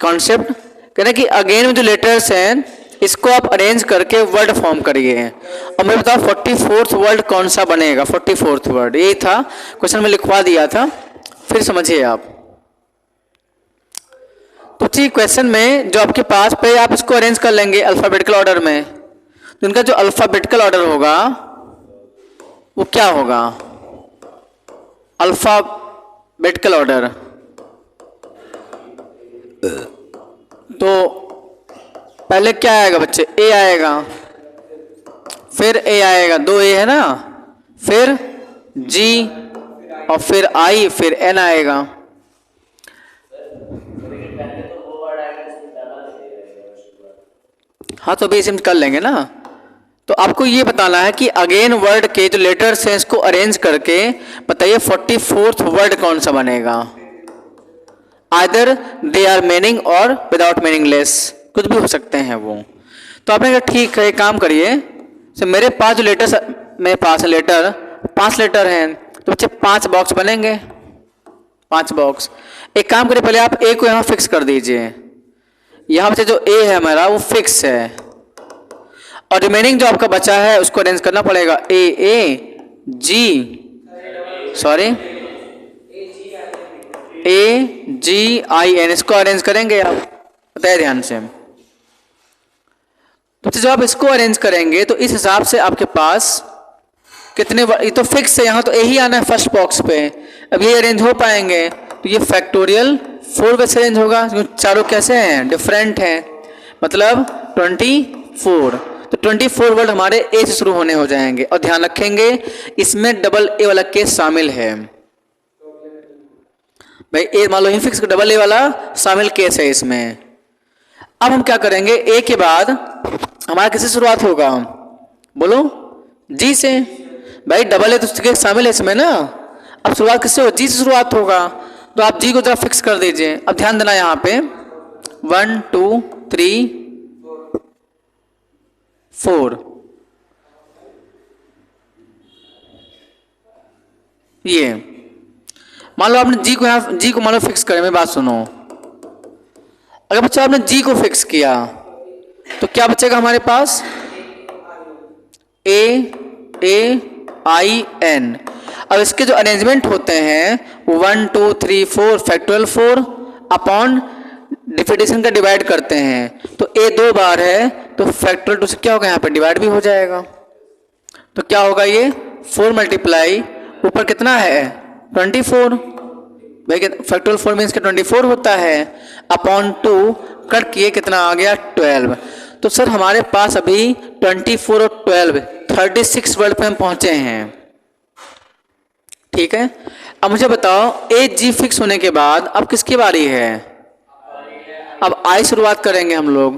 कॉन्सेप्ट, कहना कि अगेन में जो लेटर्स हैं इसको आप अरेंज करके वर्ड फॉर्म करिए। और मैं बताऊँ 44th वर्ड कौन सा बनेगा, 44th वर्ड यही था, क्वेश्चन में लिखवा दिया था, फिर समझिए आप। तो ठीक क्वेश्चन में जो आपके पास पे आप इसको अरेंज कर लेंगे अल्फाबेटिकल ऑर्डर में, तो इनका जो अल्फाबेटिकल ऑर्डर होगा वो क्या होगा, अल्फाबेटिकल ऑर्डर। तो पहले क्या आएगा बच्चे, ए आएगा, फिर ए आएगा, 2 ए है ना, फिर जी और फिर आई, फिर एन आएगा। हाँ तो बेसिम कर लेंगे ना। तो आपको ये बताना है कि अगेन वर्ड के जो लेटर्स हैं इसको अरेंज करके बताइए 44th वर्ड कौन सा बनेगा। आइदर दे आर मीनिंग और विदाउट मीनिंगलेस, कुछ भी हो सकते हैं वो। तो आपने कहा ठीक है, एक काम करिए, तो मेरे पास जो लेटर्स, मेरे पास लेटर 5 लेटर हैं, तो बच्चे 5 बॉक्स बनेंगे, 5 बॉक्स। एक काम करिए, पहले आप ए को यहाँ फिक्स कर दीजिए, यहाँ बच्चे जो ए है हमारा वो फिक्स है, और रिमेनिंग जो आपका बचा है उसको अरेंज करना पड़ेगा, AGIN, इसको अरेंज करेंगे आप, बताइए ध्यान से। तो जब आप इसको अरेंज करेंगे तो इस हिसाब से आपके पास कितने, ये तो फिक्स है, यहाँ तो ए ही आना है फर्स्ट बॉक्स पे, अब ये अरेंज हो पाएंगे, तो ये फैक्टोरियल 4 वैसे अरेंज होगा, चारों कैसे हैं, डिफरेंट हैं, मतलब 24। तो 24 वर्ड हमारे ए से शुरू होने हो जाएंगे, और ध्यान रखेंगे इसमें डबल ए वाला केस शामिल है भाई, ए मान लो इनफिक्स डबल ए वाला शामिल केस है इसमें। अब हम क्या करेंगे, ए के बाद हमारा किससे शुरुआत होगा, बोलो, जी से। भाई डबल ए तो केस शामिल है इसमें ना, अब शुरुआत किससे हो, जी से शुरुआत होगा, तो आप जी को जरा फिक्स कर दीजिए। अब ध्यान देना यहाँ पे 1 2 3 4, ये मान लो आपने जी को यहाँ, जी को मान लो फिक्स करें, मेरी बात सुनो, अगर बच्चा आपने जी को फिक्स किया तो क्या बचेगा हमारे पास, AAIN। अब इसके जो अरेंजमेंट होते हैं 1 2 3 4 फैक्टोरियल 4 अपॉन डिफिनेशन का डिवाइड करते हैं, तो ए 2 बार है तो फैक्टोरियल 2 से क्या होगा, यहाँ पे डिवाइड भी हो जाएगा, तो क्या होगा, ये 4 मल्टीप्लाई ऊपर कितना है 24, भाई फैक्टोरियल 4 मीन्स के 24 होता है, अपॉन 2 कट किए कितना आ गया 12। तो सर हमारे पास अभी 24 और 12 36 वर्ड पे हम पहुंचे हैं, ठीक है। अब मुझे बताओ ए जी फिक्स होने के बाद अब किसकी बारी है, अब आई शुरुआत करेंगे हम लोग,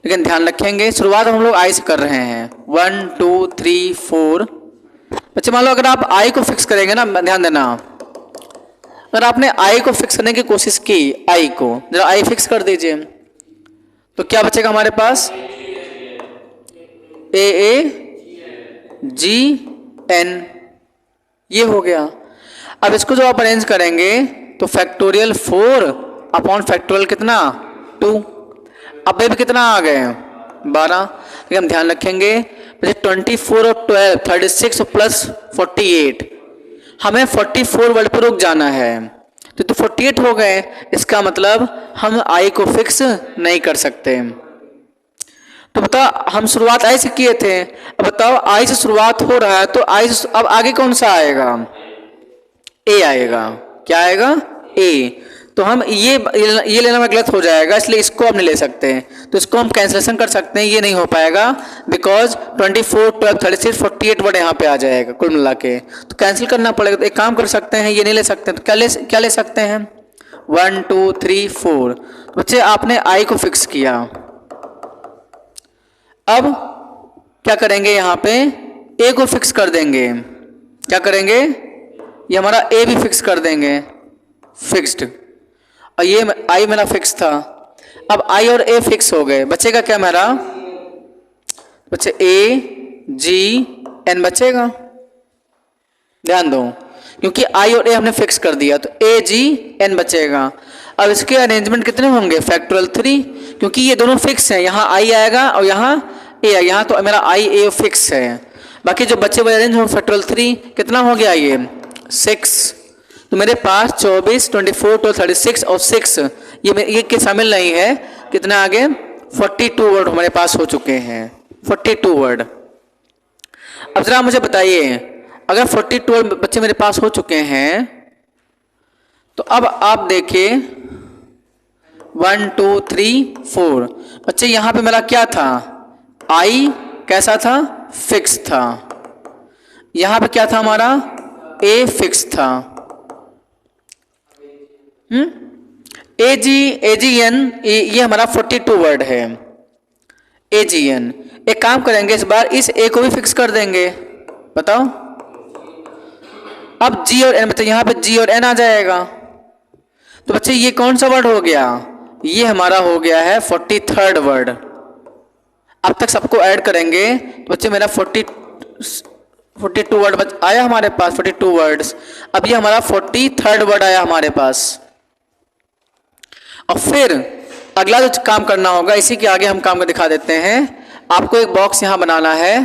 लेकिन ध्यान रखेंगे शुरुआत हम लोग आई से कर रहे हैं, 1 2 3 4। बच्चे मान लो अगर आप आई को फिक्स करेंगे ना, ध्यान देना, अगर आपने आई को फिक्स करने की कोशिश की, आई को जरा आई फिक्स कर दीजिए, तो क्या बचेगा हमारे पास, AAGN, ये हो गया। अब इसको जो आप अरेंज करेंगे तो फैक्टोरियल 4 अपॉन फैक्टोरियल कितना 2, अब भी कितना आ गए 12। लेकिन हम ध्यान रखेंगे जैसे 24 और 12 36 प्लस 48, हमें 44 वर्ड पर रुक जाना है तो 48 हो गए। इसका मतलब हम आई को फिक्स नहीं कर सकते। तो बताओ हम शुरुआत आई से किए थे, अब बताओ आई से शुरुआत हो रहा है तो आई से अब आगे कौन सा आएगा? ए आएगा। क्या आएगा? ए। तो हम ये लेना में गलत हो जाएगा, इसलिए इसको हम नहीं ले सकते। तो इसको हम कैंसिलेशन कर सकते हैं, ये नहीं हो पाएगा बिकॉज 24, 12, 36, 48 वर्ड यहाँ पे आ जाएगा कुल मिला के, तो कैंसिल करना पड़ेगा। तो एक काम कर सकते हैं, ये नहीं ले सकते तो क्या ले सकते हैं? 1 2 3 4। तो बच्चे आपने आई को फिक्स किया। अब क्या करेंगे? यहाँ पे ए को फिक्स कर देंगे। क्या करेंगे? ये हमारा ए भी फिक्स कर देंगे, फिक्स्ड। और ये आई मेरा फिक्स था। अब आई और ए फिक्स हो गए, बचेगा क्या मेरा? बच्चे ए जी एन बचेगा। ध्यान दो, क्योंकि आई और ए हमने फिक्स कर दिया तो ए जी एन बचेगा। अब इसके अरेंजमेंट कितने होंगे? फैक्टोरियल 3, क्योंकि ये दोनों फिक्स हैं। यहाँ आई आएगा और यहाँ ए आएगा, यहाँ तो मेरा आई ए फिक्स है। बाकी जो बच्चे हुए अरेंज हो फैक्टोरियल 3 कितना हो गया? ये 6। तो मेरे पास 24, 24, 36 और 6 ये के शामिल नहीं है। कितना आगे? 42 वर्ड हमारे पास हो चुके हैं, 42 वर्ड। अब जरा मुझे बताइए, अगर 42 वर्ड बच्चे मेरे पास हो चुके हैं तो अब आप देखिए 1 2 3 4 बच्चे यहाँ पे मेरा क्या था? आई कैसा था? फिक्स था। यहाँ पे क्या था हमारा? ए फिक्स था। ए जी एन ये हमारा 42 वर्ड है। ए जी एन। एक काम करेंगे, इस बार इस ए को भी फिक्स कर देंगे। बताओ अब जी और एन, मतलब यहाँ पे जी और एन आ जाएगा। तो बच्चे ये कौन सा वर्ड हो गया? ये हमारा हो गया है 43rd वर्ड। अब तक सबको ऐड करेंगे तो बच्चे मेरा 42 वर्ड आया हमारे पास, 42 वर्ड्स। अब ये हमारा 43rd वर्ड आया हमारे पास। और फिर अगला जो काम करना होगा, इसी के आगे हम काम कर दिखा देते हैं। आपको एक बॉक्स यहाँ बनाना है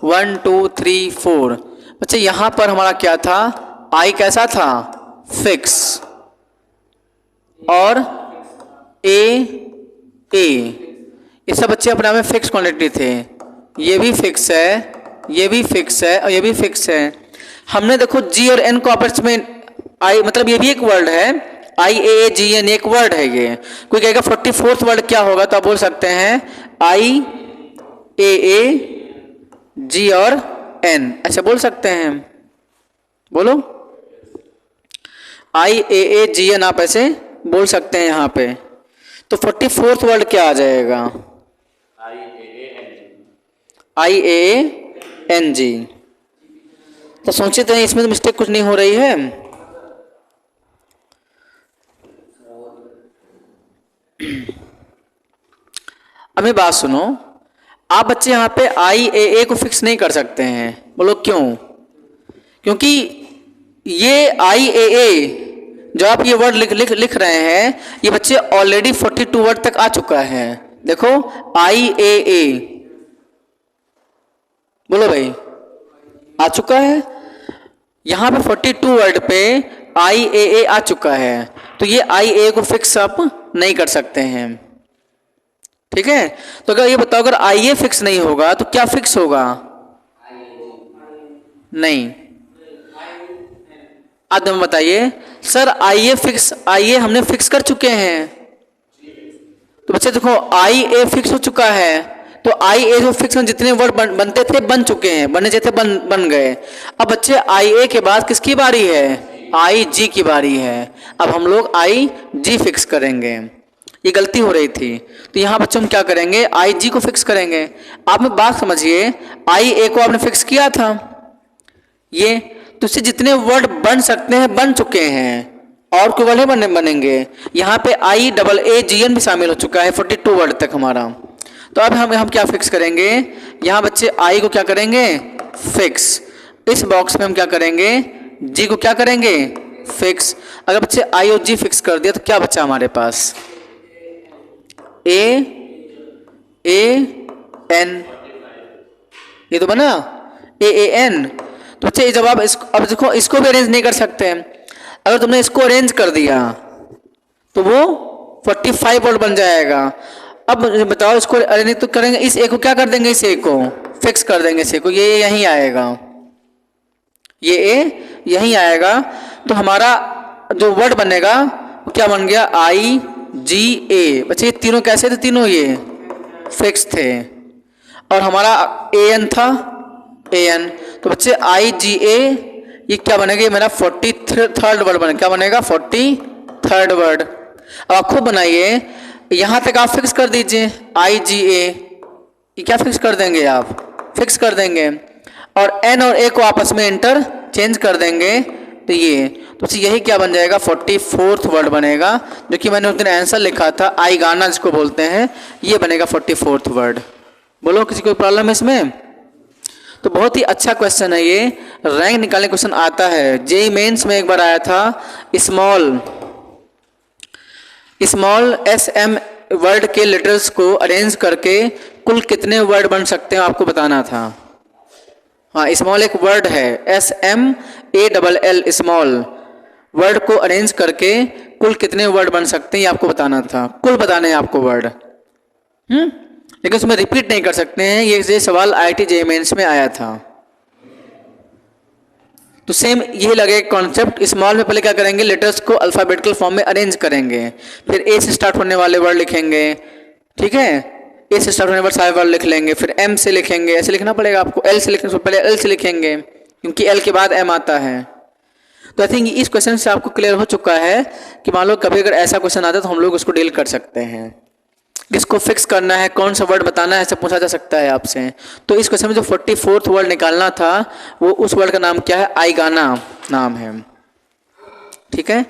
1 2 3 4। बच्चे यहाँ पर हमारा क्या था? आई कैसा था? फिक्स। और ए ये सब बच्चे अपने में फिक्स क्वांटिटी थे। ये भी फिक्स है, ये भी फिक्स है और ये भी फिक्स है। हमने देखो जी और एन को आपस में आई, मतलब ये भी एक वर्ड है, आई ए जी एन एक वर्ड है। ये कोई कहेगा 44th वर्ड क्या होगा, तो आप बोल सकते हैं आई ए जी और एन, ऐसे बोल सकते हैं। बोलो आई ए जी एन, आप ऐसे बोल सकते हैं यहाँ पे। तो 44th वर्ड क्या आ जाएगा? आई ए एन जी। तो सोचते हैं इसमें तो मिस्टेक कुछ नहीं हो रही है। अब ये बात सुनो, आप बच्चे यहाँ पे आई ए को फिक्स नहीं कर सकते हैं। बोलो क्यों? क्योंकि ये आई ए जो आप ये वर्ड लिख रहे हैं, ये बच्चे ऑलरेडी 42 वर्ड तक आ चुका है। देखो आई ए बोलो भाई, आ चुका है। यहाँ पे 42 वर्ड पे आई ए आ चुका है, तो ये आई ए को फिक्स आप नहीं कर सकते हैं। ठीक है, तो अगर ये बताओ, अगर आई ए फिक्स नहीं होगा तो क्या फिक्स होगा? नहीं। अब हम बताइए सर, आई ए हमने फिक्स कर चुके हैं। तो बच्चे देखो आई ए फिक्स हो चुका है, तो आई ए जो फिक्स जितने वर्ड बनते थे बन चुके हैं, बनने जैसे बन गए। अब बच्चे आई ए के बाद किसकी बारी है? आई जी की बारी है। अब हम लोग आई जी फिक्स करेंगे, ये गलती हो रही थी। तो यहाँ बच्चों हम क्या करेंगे? आई जी को फिक्स करेंगे। आप में बात समझिए, आई ए को आपने फिक्स किया था, ये तो इससे जितने वर्ड बन सकते हैं बन चुके हैं, और कोई वर्ड नहीं बनेंगे। यहाँ पे I double A G N भी शामिल हो चुका है 42 वर्ड तक हमारा। तो अब हम क्या फिक्स करेंगे? यहाँ बच्चे आई को क्या करेंगे? फिक्स। इस बॉक्स में हम क्या करेंगे? जी को क्या करेंगे? फिक्स। अगर बच्चे आई और जी फिक्स कर दिया तो क्या बचा हमारे पास? AN, ये तो बना AAN। तो बच्चे जब आप अब देखो इसको भी अरेंज नहीं कर सकते हैं। अगर तुमने इसको अरेंज कर दिया तो वो 45 वर्ड बन जाएगा। अब बताओ इसको अरेंज तो करेंगे, इस ए को क्या कर देंगे, इस ए को फिक्स कर देंगे, इस ए को, ये यहीं आएगा, ये ए यहीं आएगा। तो हमारा जो वर्ड बनेगा वो क्या बन गया, IGA। बच्चे ये तीनों कैसे थे, तीनों ये फिक्स थे और हमारा AN था, AN। तो बच्चे IGA ये क्या बनेगा, ये मेरा 43rd वर्ड बनेगा। क्या बनेगा, 43rd वर्ड। अब आप खुद बनाइए, यहां तक आप फिक्स कर दीजिए IGA, ये क्या फिक्स कर देंगे, आप फिक्स कर देंगे और N और A को आपस में इंटर चेंज कर देंगे। तो ये तो यही क्या बन जाएगा, 44th वर्ड बनेगा, जो कि मैंने उस दिन आंसर लिखा था, आई गाना जिसको बोलते हैं, ये बनेगा 44th वर्ड। बोलो किसी कोई प्रॉब्लम है इसमें? तो बहुत ही अच्छा क्वेश्चन है ये, रैंक निकालने क्वेश्चन आता है। जेईई मेंस में एक बार आया था, स्मॉल SM वर्ड के लेटर्स को अरेंज करके कुल कितने वर्ड बन सकते हैं आपको बताना था। हाँ, स्मॉल एक वर्ड है, SMALL, स्मॉल वर्ड को अरेंज करके कुल कितने वर्ड बन सकते हैं ये आपको बताना था। कुल बताने हैं आपको वर्ड, लेकिन उसमें रिपीट नहीं कर सकते हैं। ये सवाल IIT जेईई मेंस में आया था। तो सेम यही लगे कॉन्सेप्ट, स्मॉल में पहले क्या करेंगे, लेटर्स को अल्फाबेटिकल फॉर्म में अरेंज करेंगे, फिर A से स्टार्ट होने वाले वर्ड लिखेंगे, ठीक है, A से स्टार्ट होने वाले सारे वर्ड लिख लेंगे, फिर M से लिखेंगे, ऐसे लिखना पड़ेगा आपको, L से लिखने से पहले L से लिखेंगे क्योंकि L के बाद M आता है। तो आई थिंक इस क्वेश्चन से आपको क्लियर हो चुका है कि मान लो कभी अगर ऐसा क्वेश्चन आता है तो हम लोग उसको डील कर सकते हैं, किसको फिक्स करना है, कौन सा वर्ड बताना है, ऐसा पूछा जा सकता है आपसे। तो इस क्वेश्चन में जो 44th वर्ड निकालना था वो उस वर्ड का नाम क्या है, आई गाना नाम है, ठीक है।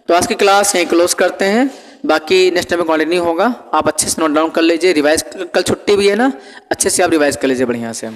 तो आज की क्लास यहीं क्लोज करते हैं, बाकी नेक्स्ट टाइम में कंटिन्यू होगा। आप अच्छे से नोट डाउन कर लीजिए, रिवाइज, कल छुट्टी भी है ना, अच्छे से आप रिवाइज कर लीजिए बढ़िया से।